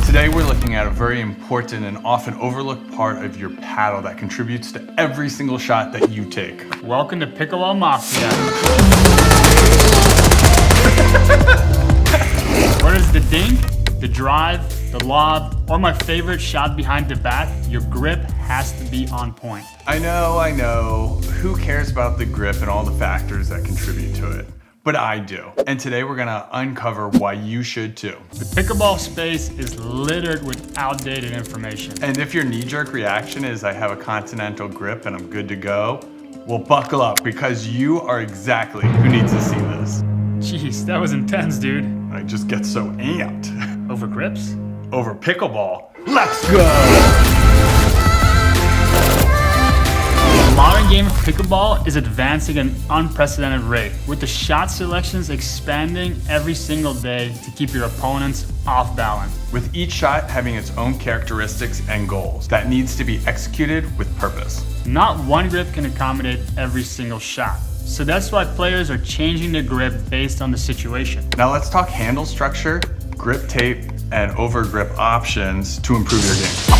Today we're looking at a very important and often overlooked part of your paddle that contributes to every single shot that you take. Welcome to Pickleball Mafia. Whether it's the dink, the drive, the lob, or my favorite shot behind the back, your grip has to be on point. I know. Who cares about the grip and all the factors that contribute to it? But I do. And today we're gonna uncover why you should too. The pickleball space is littered with outdated information. And if your knee-jerk reaction is I have a continental grip and I'm good to go, well, buckle up because you are exactly who needs to see this. Jeez, that was intense, dude. I just get so amped. Over grips? Over pickleball. Let's go! The modern game of pickleball is advancing at an unprecedented rate, with the shot selections expanding every single day to keep your opponents off balance. With each shot having its own characteristics and goals that needs to be executed with purpose. Not one grip can accommodate every single shot. So that's why players are changing their grip based on the situation. Now let's talk handle structure, grip tape, and over grip options to improve your game.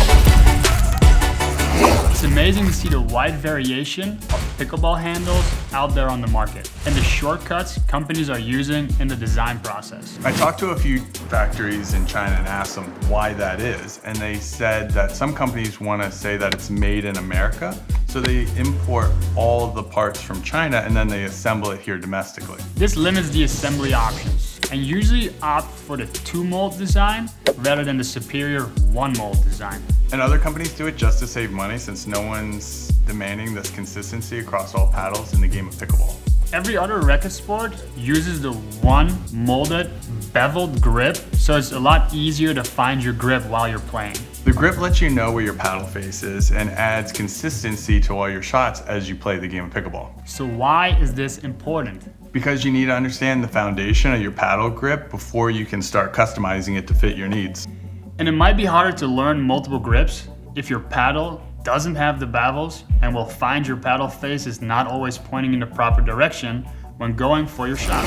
It's amazing to see the wide variation of pickleball handles out there on the market and the shortcuts companies are using in the design process. I talked to a few factories in China and asked them why that is, and they said that some companies want to say that it's made in America, so they import all the parts from China and then they assemble it here domestically. This limits the assembly options and usually opt for the 2-mold design rather than the superior 1-mold design. And other companies do it just to save money since no one's demanding this consistency across all paddles in the game of pickleball. Every other racket sport uses the one molded, beveled grip, so it's a lot easier to find your grip while you're playing. The grip lets you know where your paddle face is and adds consistency to all your shots as you play the game of pickleball. So why is this important? Because you need to understand the foundation of your paddle grip before you can start customizing it to fit your needs. And it might be harder to learn multiple grips if your paddle doesn't have the bevels and will find your paddle face is not always pointing in the proper direction when going for your shot.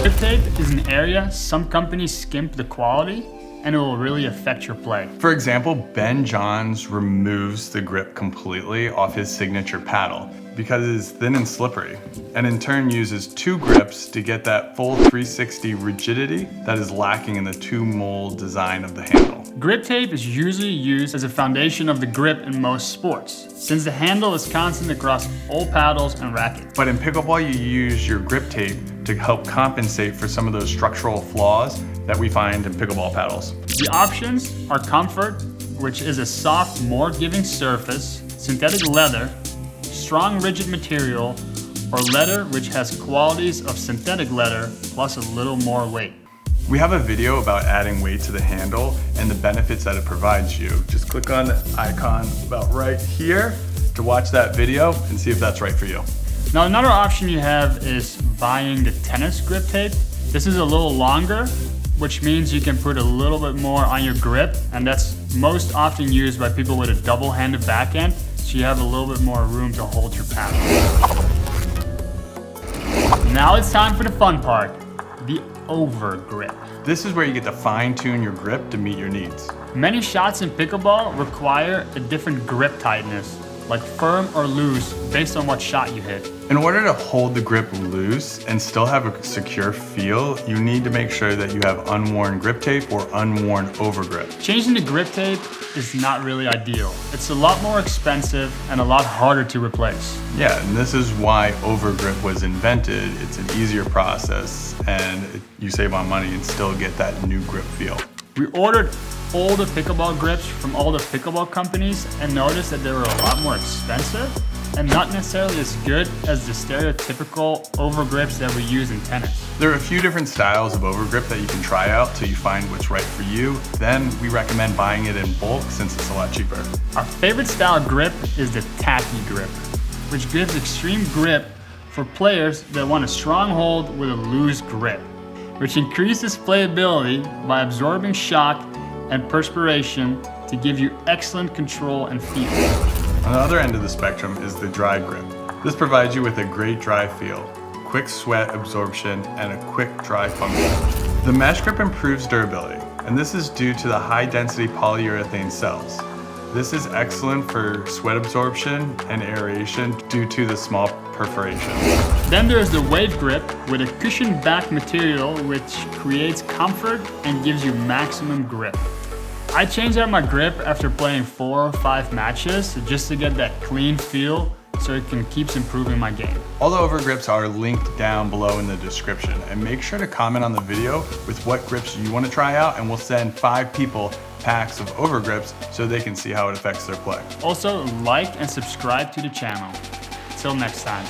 Grip tape is an area some companies skimp the quality and it will really affect your play. For example, Ben Johns removes the grip completely off his signature paddle because it is thin and slippery, and in turn uses 2 grips to get that full 360 rigidity that is lacking in the 2-mold design of the handle. Grip tape is usually used as a foundation of the grip in most sports, since the handle is constant across all paddles and rackets. But in pickleball, you use your grip tape to help compensate for some of those structural flaws that we find in pickleball paddles. The options are comfort, which is a soft, more giving surface, synthetic leather, strong rigid material, or leather which has qualities of synthetic leather plus a little more weight. We have a video about adding weight to the handle and the benefits that it provides you. Just click on the icon about right here to watch that video and see if that's right for you. Now another option you have is buying the tennis grip tape. This is a little longer, which means you can put a little bit more on your grip, and that's most often used by people with a double-handed backhand, so you have a little bit more room to hold your paddle. Now it's time for the fun part, the over grip. This is where you get to fine-tune your grip to meet your needs. Many shots in pickleball require a different grip tightness, like firm or loose based on what shot you hit. In order to hold the grip loose and still have a secure feel, you need to make sure that you have unworn grip tape or unworn overgrip. Changing the grip tape is not really ideal. It's a lot more expensive and a lot harder to replace. Yeah, and this is why overgrip was invented. It's an easier process and you save on money and still get that new grip feel. We ordered all the pickleball grips from all the pickleball companies and noticed that they were a lot more expensive and not necessarily as good as the stereotypical overgrips that we use in tennis. There are a few different styles of overgrip that you can try out till you find what's right for you. Then we recommend buying it in bulk since it's a lot cheaper. Our favorite style of grip is the tacky grip, which gives extreme grip for players that want a strong hold with a loose grip, which increases playability by absorbing shock and perspiration to give you excellent control and feel. On the other end of the spectrum is the dry grip. This provides you with a great dry feel, quick sweat absorption, and a quick dry function. The mesh grip improves durability, and this is due to the high density polyurethane cells. This is excellent for sweat absorption and aeration due to the small perforations. Then there's the wave grip with a cushioned back material which creates comfort and gives you maximum grip. I changed out my grip after playing 4 or 5 matches just to get that clean feel so it keeps improving my game. All the overgrips are linked down below in the description, and make sure to comment on the video with what grips you want to try out, and we'll send 5 people packs of overgrips so they can see how it affects their play. Also, like and subscribe to the channel. Till next time.